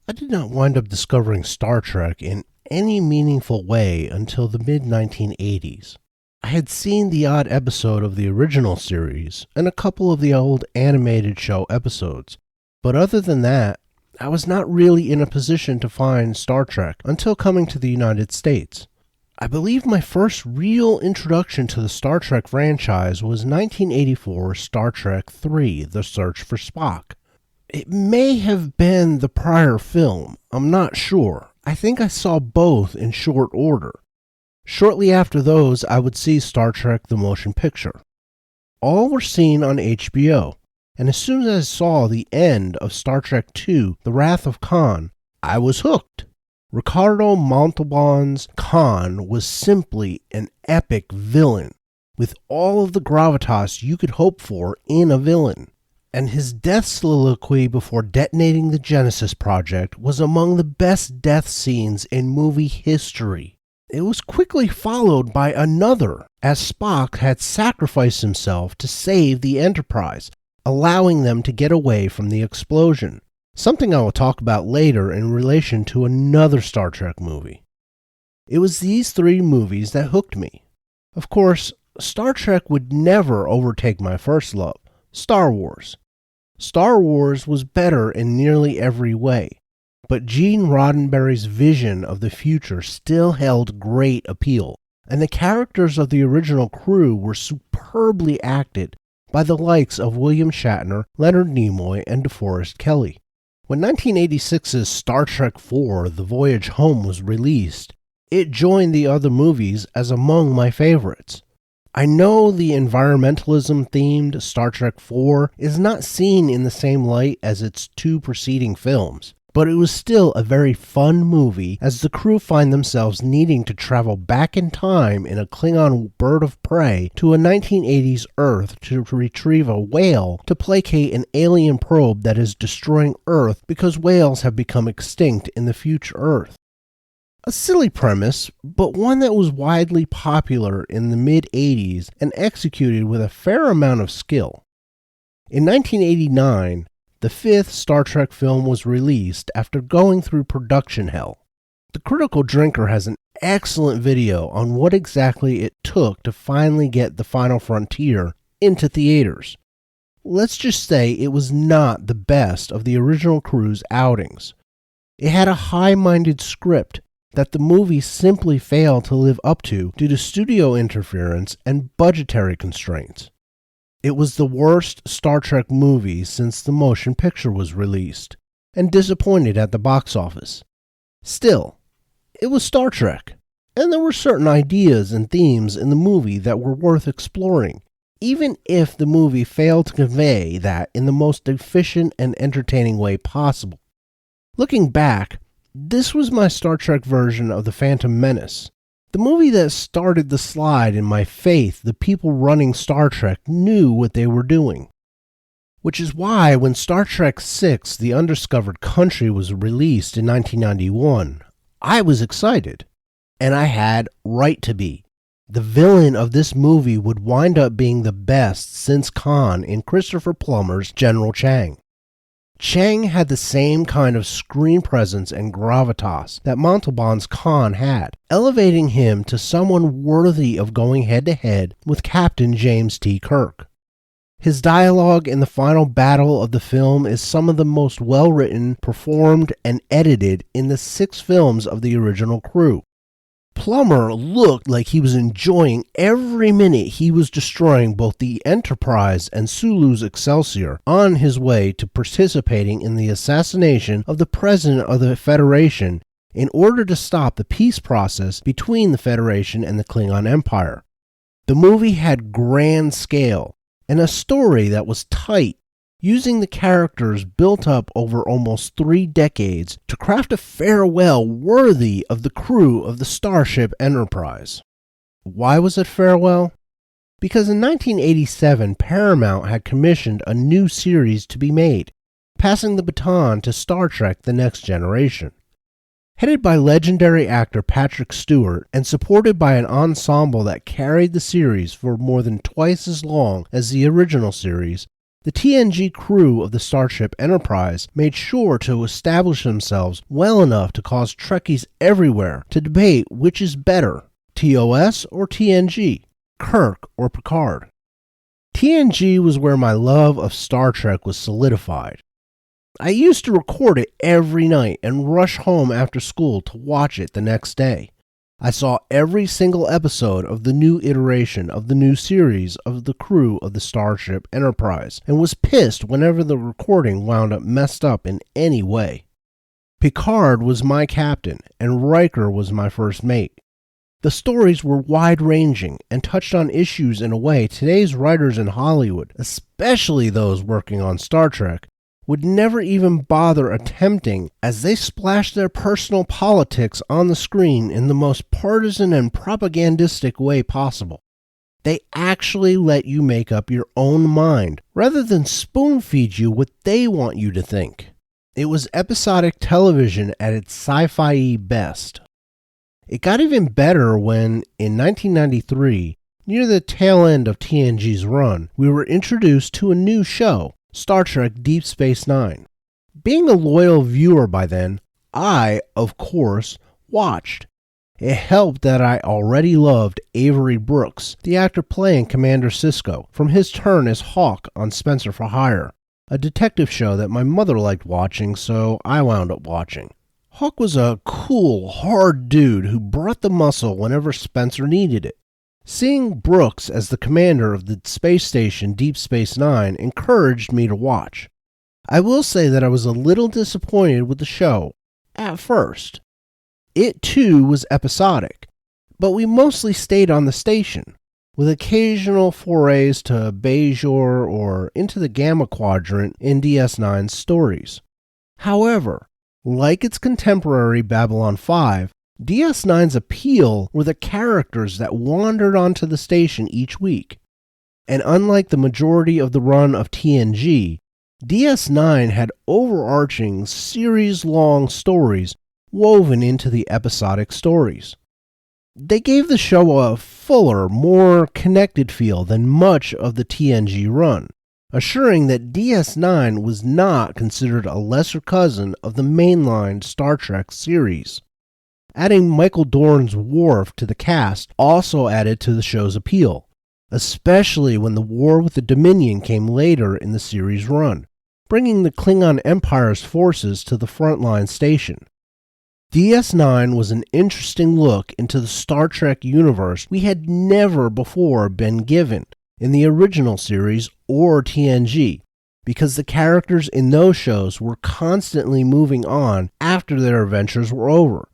I did not wind up discovering Star Trek in any meaningful way until the mid-1980s. I had seen the odd episode of the original series and a couple of the old animated show episodes, but other than that, I was not really in a position to find Star Trek until coming to the United States. I believe my first real introduction to the Star Trek franchise was 1984 Star Trek III: The Search for Spock. It may have been the prior film, I'm not sure. I think I saw both in short order. Shortly after those, I would see Star Trek the Motion Picture. All were seen on HBO, and as soon as I saw the end of Star Trek II: The Wrath of Khan, I was hooked. Ricardo Montalban's Khan was simply an epic villain, with all of the gravitas you could hope for in a villain. And his death soliloquy before detonating the Genesis Project was among the best death scenes in movie history. It was quickly followed by another, as Spock had sacrificed himself to save the Enterprise, allowing them to get away from the explosion, something I will talk about later in relation to another Star Trek movie. It was these three movies that hooked me. Of course, Star Trek would never overtake my first love, Star Wars. Star Wars was better in nearly every way, but Gene Roddenberry's vision of the future still held great appeal, and the characters of the original crew were superbly acted by the likes of William Shatner, Leonard Nimoy, and DeForest Kelley. When 1986's Star Trek IV: The Voyage Home was released, it joined the other movies as among my favorites. I know the environmentalism-themed Star Trek IV is not seen in the same light as its two preceding films, but it was still a very fun movie as the crew find themselves needing to travel back in time in a Klingon bird of prey to a 1980s Earth to retrieve a whale to placate an alien probe that is destroying Earth because whales have become extinct in the future Earth. A silly premise, but one that was widely popular in the mid-80s and executed with a fair amount of skill. In 1989, the fifth Star Trek film was released after going through production hell. The Critical Drinker has an excellent video on what exactly it took to finally get The Final Frontier into theaters. Let's just say it was not the best of the original crew's outings. It had a high-minded script that the movie simply failed to live up to due to studio interference and budgetary constraints. It was the worst Star Trek movie since the motion picture was released, and disappointed at the box office. Still, it was Star Trek, and there were certain ideas and themes in the movie that were worth exploring, even if the movie failed to convey that in the most efficient and entertaining way possible. Looking back, this was my Star Trek version of The Phantom Menace, the movie that started the slide in my faith the people running Star Trek knew what they were doing. Which is why when Star Trek VI: The Undiscovered Country was released in 1991, I was excited. And I had right to be. The villain of this movie would wind up being the best since Khan in Christopher Plummer's General Chang. Chang had the same kind of screen presence and gravitas that Montalban's Khan had, elevating him to someone worthy of going head-to-head with Captain James T. Kirk. His dialogue in the final battle of the film is some of the most well-written, performed, and edited in the 6 films of the original crew. Plummer looked like he was enjoying every minute he was destroying both the Enterprise and Sulu's Excelsior on his way to participating in the assassination of the President of the Federation in order to stop the peace process between the Federation and the Klingon Empire. The movie had grand scale and a story that was tight, using the characters built up over almost 3 decades to craft a farewell worthy of the crew of the Starship Enterprise. Why was it farewell? Because in 1987, Paramount had commissioned a new series to be made, passing the baton to Star Trek: The Next Generation. Headed by legendary actor Patrick Stewart and supported by an ensemble that carried the series for more than twice as long as the original series, The TNG crew of the starship Enterprise made sure to establish themselves well enough to cause Trekkies everywhere to debate which is better, TOS or TNG, Kirk or Picard. TNG was where my love of Star Trek was solidified. I used to record it every night and rush home after school to watch it the next day. I saw every single episode of the new iteration of the new series of the crew of the Starship Enterprise and was pissed whenever the recording wound up messed up in any way. Picard was my captain and Riker was my first mate. The stories were wide-ranging and touched on issues in a way today's writers in Hollywood, especially those working on Star Trek, would never even bother attempting, as they splashed their personal politics on the screen in the most partisan and propagandistic way possible. They actually let you make up your own mind, rather than spoon-feed you what they want you to think. It was episodic television at its sci-fi best. It got even better when, in 1993, near the tail end of TNG's run, we were introduced to a new show, Star Trek Deep Space Nine. Being a loyal viewer by then, I, of course, watched. It helped that I already loved Avery Brooks, the actor playing Commander Sisko, from his turn as Hawk on Spencer for Hire, a detective show that my mother liked watching, so I wound up watching. Hawk was a cool, hard dude who brought the muscle whenever Spencer needed it. Seeing Brooks as the commander of the space station Deep Space Nine encouraged me to watch. I will say that I was a little disappointed with the show, at first. It too was episodic, but we mostly stayed on the station, with occasional forays to Bajor or into the Gamma Quadrant in DS9's stories. However, like its contemporary Babylon 5, DS9's appeal were the characters that wandered onto the station each week. And unlike the majority of the run of TNG, DS9 had overarching, series-long stories woven into the episodic stories. They gave the show a fuller, more connected feel than much of the TNG run, assuring that DS9 was not considered a lesser cousin of the mainline Star Trek series. Adding Michael Dorn's Worf to the cast also added to the show's appeal, especially when the war with the Dominion came later in the series run, bringing the Klingon Empire's forces to the frontline station. DS9 was an interesting look into the Star Trek universe we had never before been given in the original series or TNG, because the characters in those shows were constantly moving on after their adventures were over.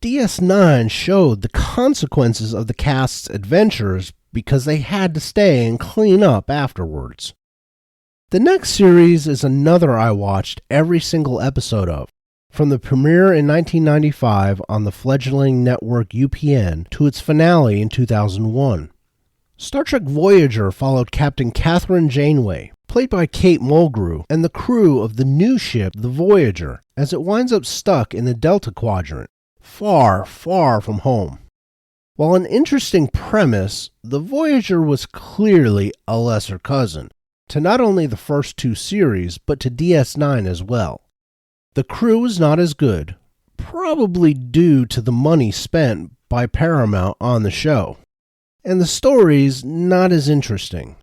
DS9 showed the consequences of the cast's adventures because they had to stay and clean up afterwards. The next series is another I watched every single episode of, from the premiere in 1995 on the fledgling network UPN to its finale in 2001. Star Trek Voyager followed Captain Catherine Janeway, played by Kate Mulgrew, and the crew of the new ship, the Voyager, as it winds up stuck in the Delta Quadrant, far, far from home. While an interesting premise, the Voyager was clearly a lesser cousin to not only the first two series, but to DS9 as well. The crew was not as good, probably due to the money spent by Paramount on the show, and the stories not as interesting.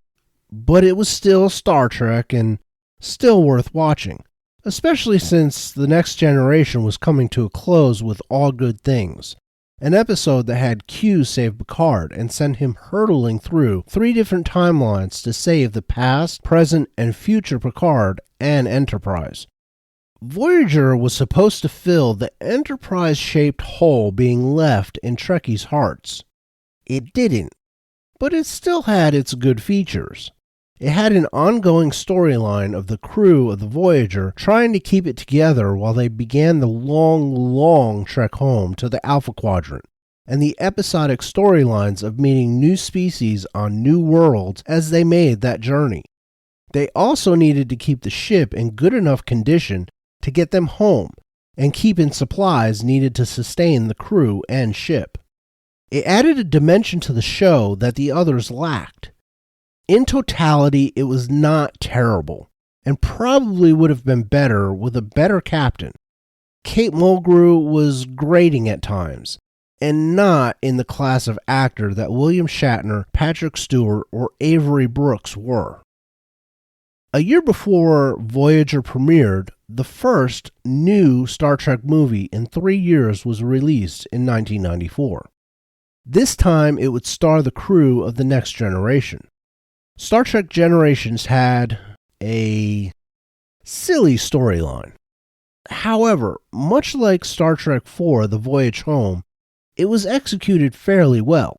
But it was still Star Trek and still worth watching, especially since The Next Generation was coming to a close with All Good Things, an episode that had Q save Picard and send him hurtling through 3 different timelines to save the past, present, and future Picard and Enterprise. Voyager was supposed to fill the Enterprise-shaped hole being left in Trekkies' hearts. It didn't, but it still had its good features. It had an ongoing storyline of the crew of the Voyager trying to keep it together while they began the long trek home to the Alpha Quadrant, and the episodic storylines of meeting new species on new worlds as they made that journey. They also needed to keep the ship in good enough condition to get them home, and keep in supplies needed to sustain the crew and ship. It added a dimension to the show that the others lacked. In totality, it was not terrible, and probably would have been better with a better captain. Kate Mulgrew was grating at times, and not in the class of actor that William Shatner, Patrick Stewart, or Avery Brooks were. A year before Voyager premiered, the first new Star Trek movie in 3 years was released in 1994. This time it would star the crew of the Next Generation. Star Trek Generations had a silly storyline. However, much like Star Trek IV: The Voyage Home, it was executed fairly well.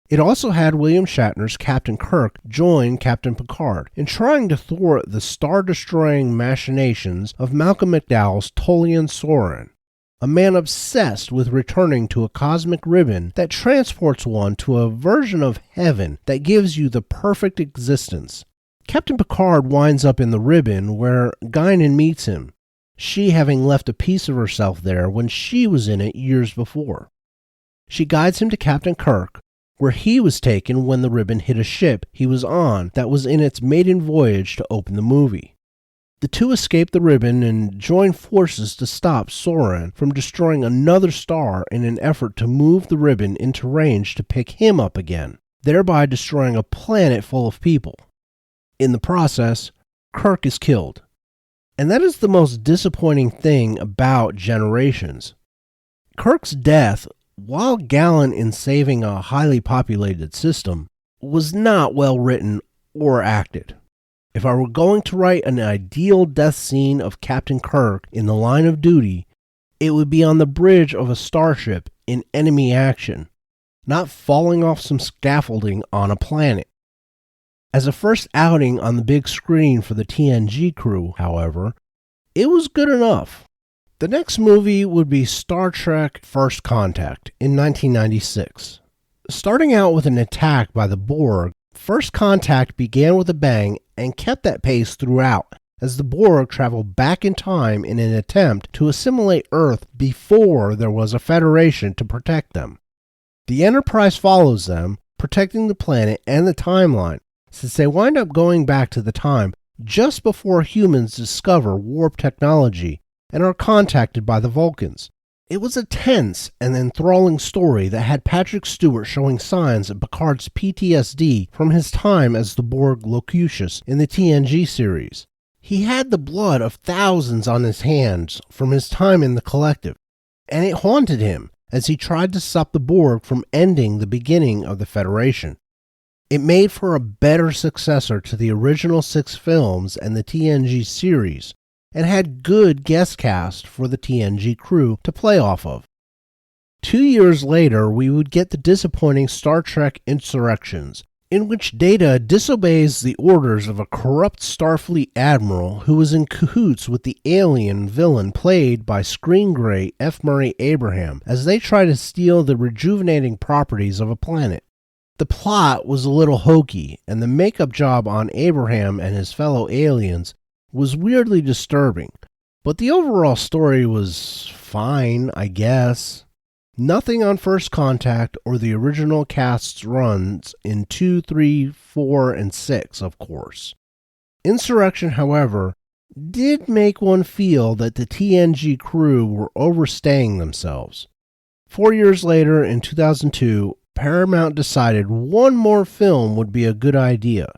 It also had William Shatner's Captain Kirk join Captain Picard in trying to thwart the star-destroying machinations of Malcolm McDowell's Tolian Soran, a man obsessed with returning to a cosmic ribbon that transports one to a version of heaven that gives you the perfect existence. Captain Picard winds up in the ribbon where Guinan meets him, she having left a piece of herself there when she was in it years before. She guides him to Captain Kirk, where he was taken when the ribbon hit a ship he was on that was in its maiden voyage to open the movie. The two escape the ribbon and join forces to stop Soran from destroying another star in an effort to move the ribbon into range to pick him up again, thereby destroying a planet full of people. In the process, Kirk is killed. And that is the most disappointing thing about Generations. Kirk's death, while gallant in saving a highly populated system, was not well written or acted. If I were going to write an ideal death scene of Captain Kirk in the line of duty, it would be on the bridge of a starship in enemy action, not falling off some scaffolding on a planet. As a first outing on the big screen for the TNG crew, however, it was good enough. The next movie would be Star Trek First Contact in 1996. Starting out with an attack by the Borg, First Contact began with a bang and kept that pace throughout as the Borg traveled back in time in an attempt to assimilate Earth before there was a Federation to protect them. The Enterprise follows them, protecting the planet and the timeline, since they wind up going back to the time just before humans discover warp technology and are contacted by the Vulcans. It was a tense and enthralling story that had Patrick Stewart showing signs of Picard's PTSD from his time as the Borg Locutus in the TNG series. He had the blood of thousands on his hands from his time in the Collective, and it haunted him as he tried to stop the Borg from ending the beginning of the Federation. It made for a better successor to the original 6 films and the TNG series, and had good guest cast for the TNG crew to play off of. 2 years later, we would get the disappointing Star Trek Insurrections, in which Data disobeys the orders of a corrupt Starfleet admiral who was in cahoots with the alien villain played by screen great F. Murray Abraham as they try to steal the rejuvenating properties of a planet. The plot was a little hokey, and the makeup job on Abraham and his fellow aliens was weirdly disturbing, but the overall story was fine, I guess. Nothing on First Contact or the original cast's runs in 2, 3, 4, and 6, of course. Insurrection, however, did make one feel that the TNG crew were overstaying themselves. 4 years later, in 2002, Paramount decided one more film would be a good idea.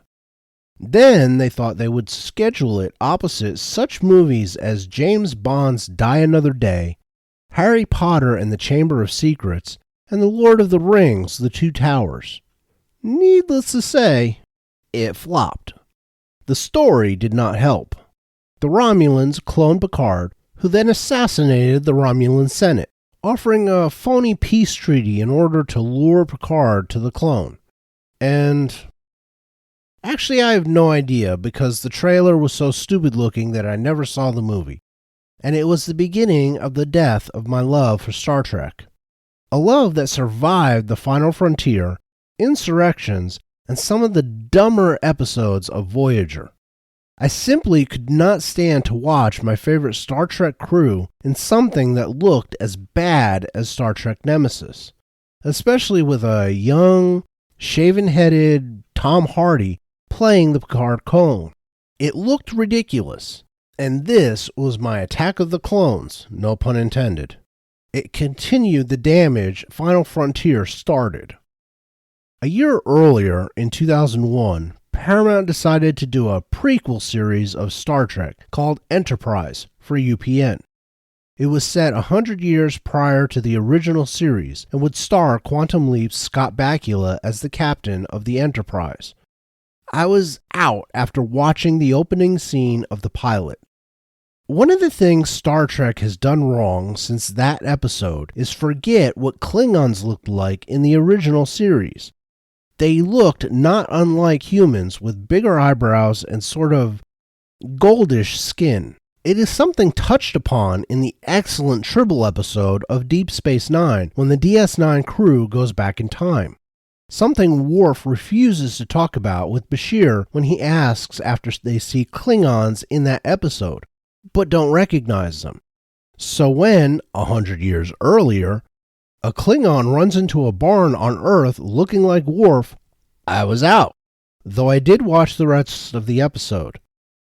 Then they thought they would schedule it opposite such movies as James Bond's Die Another Day, Harry Potter and the Chamber of Secrets, and The Lord of the Rings, The Two Towers. Needless to say, it flopped. The story did not help. The Romulans cloned Picard, who then assassinated the Romulan Senate, offering a phony peace treaty in order to lure Picard to the clone. And actually, I have no idea, because the trailer was so stupid looking that I never saw the movie. And it was the beginning of the death of my love for Star Trek. A love that survived The Final Frontier, Insurrections, and some of the dumber episodes of Voyager. I simply could not stand to watch my favorite Star Trek crew in something that looked as bad as Star Trek Nemesis, especially with a young, shaven-headed Tom Hardy playing the Picard clone. It looked ridiculous, and this was my Attack of the Clones, no pun intended. It continued the damage Final Frontier started. A year earlier, in 2001, Paramount decided to do a prequel series of Star Trek called Enterprise for UPN. It was set 100 years prior to the original series and would star Quantum Leap's Scott Bakula as the captain of the Enterprise. I was out after watching the opening scene of the pilot. One of the things Star Trek has done wrong since that episode is forget what Klingons looked like in the original series. They looked not unlike humans with bigger eyebrows and sort of goldish skin. It is something touched upon in the excellent Tribble episode of Deep Space Nine when the DS9 crew goes back in time. Something Worf refuses to talk about with Bashir when he asks after they see Klingons in that episode, but don't recognize them. So when, 100 years earlier, a Klingon runs into a barn on Earth looking like Worf, I was out, though I did watch the rest of the episode.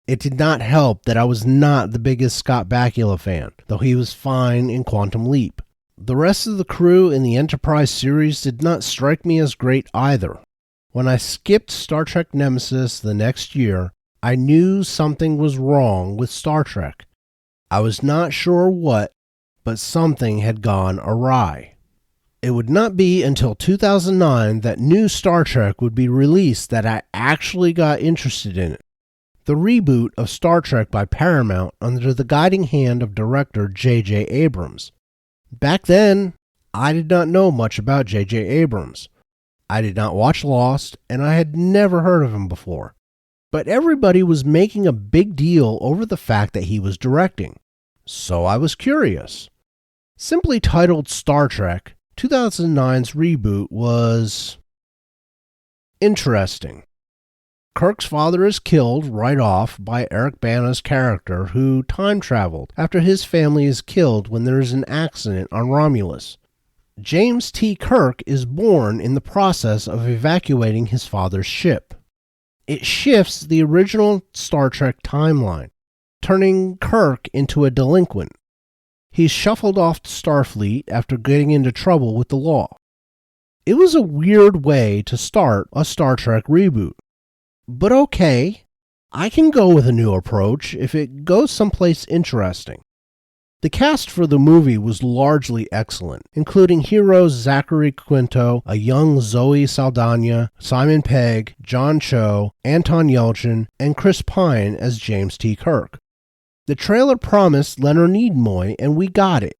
It did not help that I was not the biggest Scott Bakula fan, though he was fine in Quantum Leap. The rest of the crew in the Enterprise series did not strike me as great either. When I skipped Star Trek Nemesis the next year, I knew something was wrong with Star Trek. I was not sure what, but something had gone awry. It would not be until 2009 that new Star Trek would be released that I actually got interested in it. The reboot of Star Trek by Paramount under the guiding hand of director J.J. Abrams. Back then, I did not know much about J.J. Abrams. I did not watch Lost, and I had never heard of him before. But everybody was making a big deal over the fact that he was directing. So I was curious. Simply titled Star Trek, 2009's reboot was interesting. Kirk's father is killed right off by Eric Bana's character, who time traveled after his family is killed when there is an accident on Romulus. James T. Kirk is born in the process of evacuating his father's ship. It shifts the original Star Trek timeline, turning Kirk into a delinquent. He's shuffled off to Starfleet after getting into trouble with the law. It was a weird way to start a Star Trek reboot. But okay, I can go with a new approach if it goes someplace interesting. The cast for the movie was largely excellent, including heroes Zachary Quinto, a young Zoe Saldana, Simon Pegg, John Cho, Anton Yelchin, and Chris Pine as James T. Kirk. The trailer promised Leonard Nimoy, and we got it.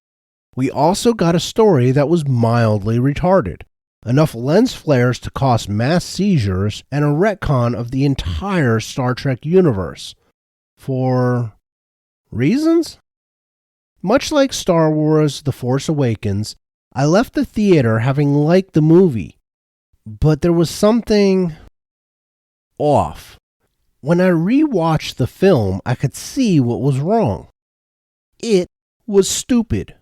We also got a story that was mildly retarded. Enough lens flares to cause mass seizures, and a retcon of the entire Star Trek universe. For reasons? Much like Star Wars The Force Awakens, I left the theater having liked the movie, but there was something off. When I rewatched the film, I could see what was wrong. It was stupid.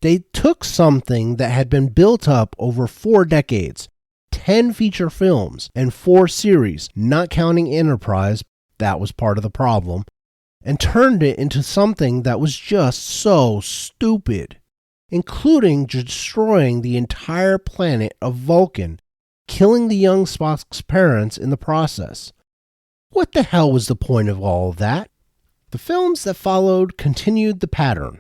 They took something that had been built up over 4 decades, 10 feature films, and 4 series, not counting Enterprise, that was part of the problem, and turned it into something that was just so stupid, including destroying the entire planet of Vulcan, killing the young Spock's parents in the process. What the hell was the point of all of that? The films that followed continued the pattern.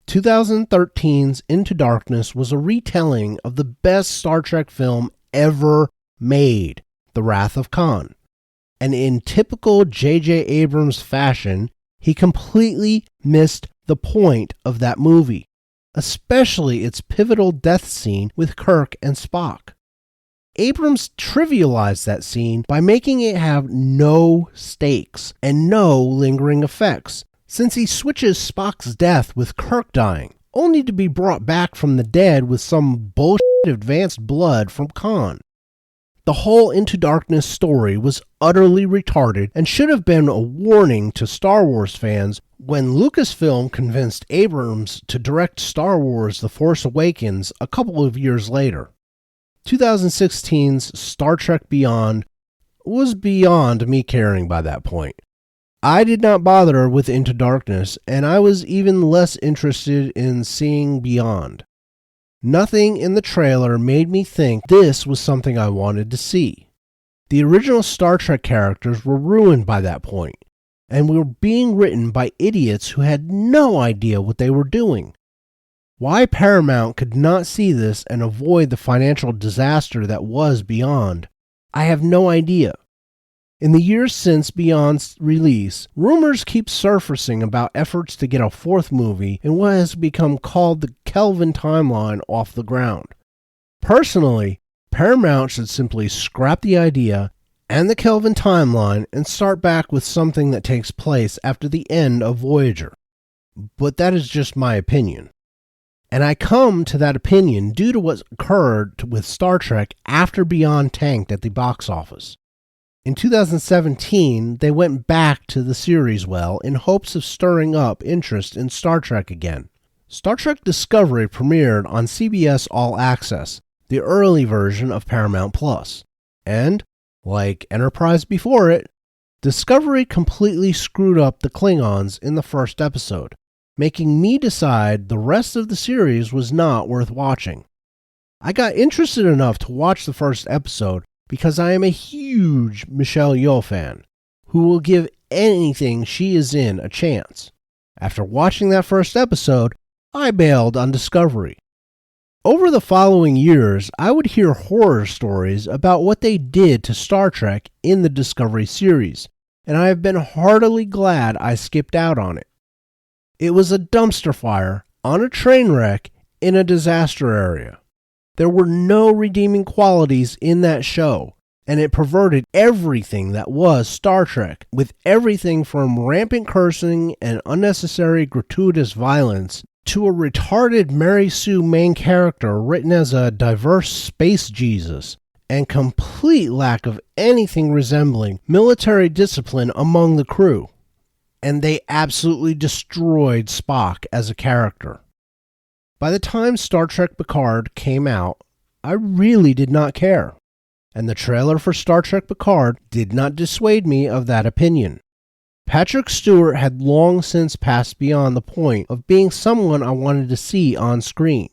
2013's Into Darkness was a retelling of the best Star Trek film ever made, The Wrath of Khan. And in typical J.J. Abrams fashion, he completely missed the point of that movie, especially its pivotal death scene with Kirk and Spock. Abrams trivialized that scene by making it have no stakes and no lingering effects, since he switches Spock's death with Kirk dying, only to be brought back from the dead with some bullshit advanced blood from Khan. The whole Into Darkness story was utterly retarded and should have been a warning to Star Wars fans when Lucasfilm convinced Abrams to direct Star Wars The Force Awakens a couple of years later. 2016's Star Trek Beyond was beyond me caring by that point. I did not bother with Into Darkness, and I was even less interested in seeing Beyond. Nothing in the trailer made me think this was something I wanted to see. The original Star Trek characters were ruined by that point, and were being written by idiots who had no idea what they were doing. Why Paramount could not see this and avoid the financial disaster that was Beyond, I have no idea. In the years since Beyond's release, rumors keep surfacing about efforts to get a fourth movie in what has become called the Kelvin timeline off the ground. Personally, Paramount should simply scrap the idea and the Kelvin timeline and start back with something that takes place after the end of Voyager. But that is just my opinion. And I come to that opinion due to what occurred with Star Trek after Beyond tanked at the box office. In 2017, they went back to the series well in hopes of stirring up interest in Star Trek again. Star Trek Discovery premiered on CBS All Access, the early version of Paramount Plus. And, like Enterprise before it, Discovery completely screwed up the Klingons in the first episode, making me decide the rest of the series was not worth watching. I got interested enough to watch the first episode because I am a huge Michelle Yeoh fan, who will give anything she is in a chance. After watching that first episode, I bailed on Discovery. Over the following years, I would hear horror stories about what they did to Star Trek in the Discovery series, and I have been heartily glad I skipped out on it. It was a dumpster fire on a train wreck in a disaster area. There were no redeeming qualities in that show, and it perverted everything that was Star Trek, with everything from rampant cursing and unnecessary gratuitous violence to a retarded Mary Sue main character written as a diverse space Jesus, and complete lack of anything resembling military discipline among the crew. And they absolutely destroyed Spock as a character. By the time Star Trek Picard came out, I really did not care, and the trailer for Star Trek Picard did not dissuade me of that opinion. Patrick Stewart had long since passed beyond the point of being someone I wanted to see on screen.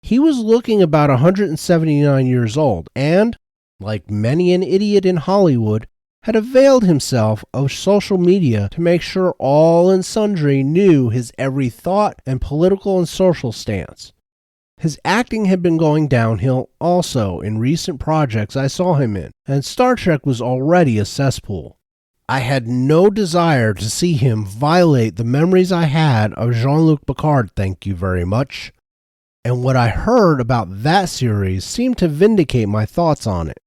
He was looking about 179 years old and, like many an idiot in Hollywood, had availed himself of social media to make sure all and sundry knew his every thought and political and social stance. His acting had been going downhill also in recent projects I saw him in, and Star Trek was already a cesspool. I had no desire to see him violate the memories I had of Jean-Luc Picard, thank you very much. And what I heard about that series seemed to vindicate my thoughts on it.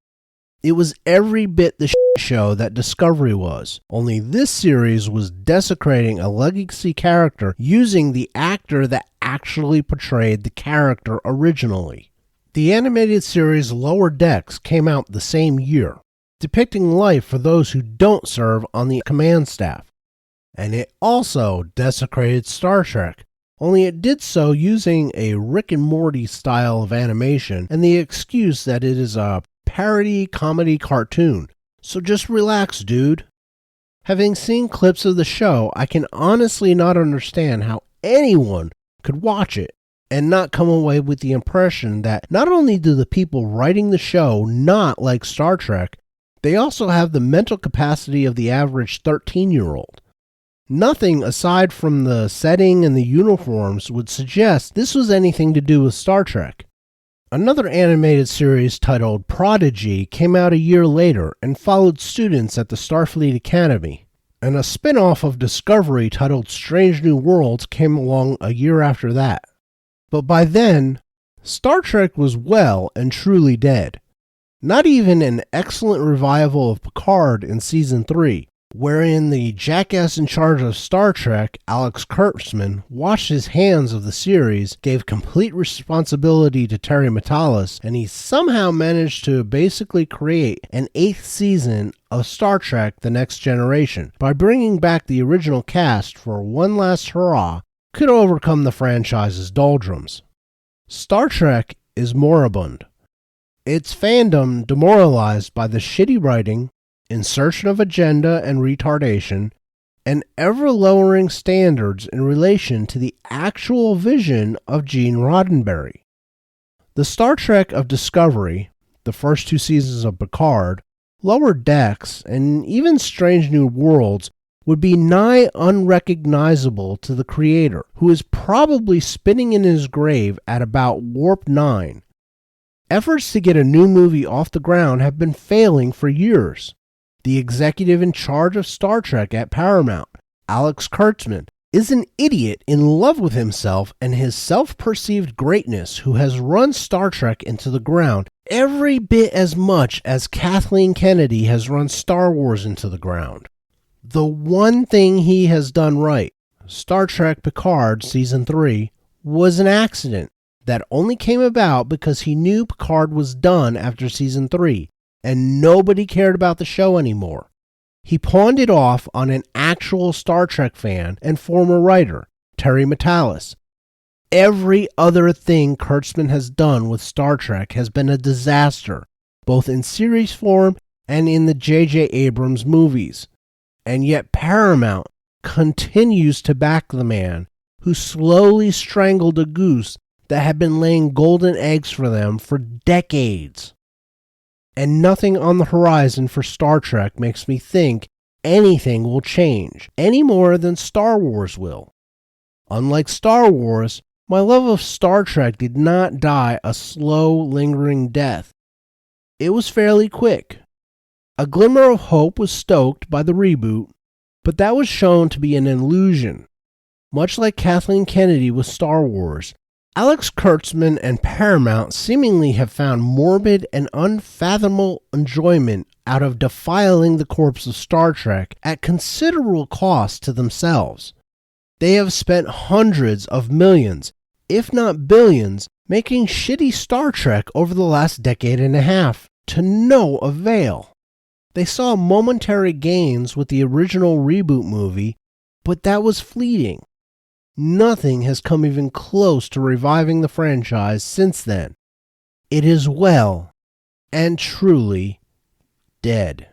It was every bit the show that Discovery was, only this series was desecrating a legacy character using the actor that actually portrayed the character originally. The animated series Lower Decks came out the same year, depicting life for those who don't serve on the command staff. And it also desecrated Star Trek, only it did so using a Rick and Morty style of animation and the excuse that it is a parody comedy cartoon. So just relax, dude. Having seen clips of the show, I can honestly not understand how anyone could watch it and not come away with the impression that not only do the people writing the show not like Star Trek, they also have the mental capacity of the average 13-year-old. Nothing aside from the setting and the uniforms would suggest this was anything to do with Star Trek. Another animated series titled Prodigy came out a year later and followed students at the Starfleet Academy, and a spin-off of Discovery titled Strange New Worlds came along a year after that. But by then, Star Trek was well and truly dead. Not even an excellent revival of Picard in Season 3, wherein the jackass in charge of Star Trek, Alex Kurtzman, washed his hands of the series, gave complete responsibility to Terry Matalas, and he somehow managed to basically create an 8th season of Star Trek The Next Generation by bringing back the original cast for one last hurrah, could overcome the franchise's doldrums. Star Trek is moribund. Its fandom demoralized by the shitty writing, insertion of agenda and retardation, and ever-lowering standards in relation to the actual vision of Gene Roddenberry. The Star Trek of Discovery, the first 2 seasons of Picard, Lower Decks, and even Strange New Worlds would be nigh unrecognizable to the creator, who is probably spinning in his grave at about warp 9. Efforts to get a new movie off the ground have been failing for years. The executive in charge of Star Trek at Paramount, Alex Kurtzman, is an idiot in love with himself and his self-perceived greatness who has run Star Trek into the ground every bit as much as Kathleen Kennedy has run Star Wars into the ground. The one thing he has done right, Star Trek Picard Season 3, was an accident that only came about because he knew Picard was done after Season 3, and nobody cared about the show anymore. He pawned it off on an actual Star Trek fan and former writer, Terry Matalas. Every other thing Kurtzman has done with Star Trek has been a disaster, both in series form and in the J.J. Abrams movies. And yet Paramount continues to back the man who slowly strangled a goose that had been laying golden eggs for them for decades. And nothing on the horizon for Star Trek makes me think anything will change, any more than Star Wars will. Unlike Star Wars, my love of Star Trek did not die a slow, lingering death. It was fairly quick. A glimmer of hope was stoked by the reboot, but that was shown to be an illusion. Much like Kathleen Kennedy with Star Wars, Alex Kurtzman and Paramount seemingly have found morbid and unfathomable enjoyment out of defiling the corpse of Star Trek at considerable cost to themselves. They have spent hundreds of millions, if not billions, making shitty Star Trek over the last decade and a half, to no avail. They saw momentary gains with the original reboot movie, but that was fleeting. Nothing has come even close to reviving the franchise since then. It is well and truly dead.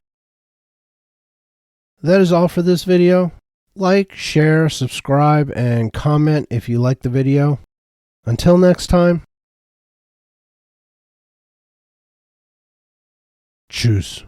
That is all for this video. Like, share, subscribe, and comment if you like the video. Until next time, tschüss.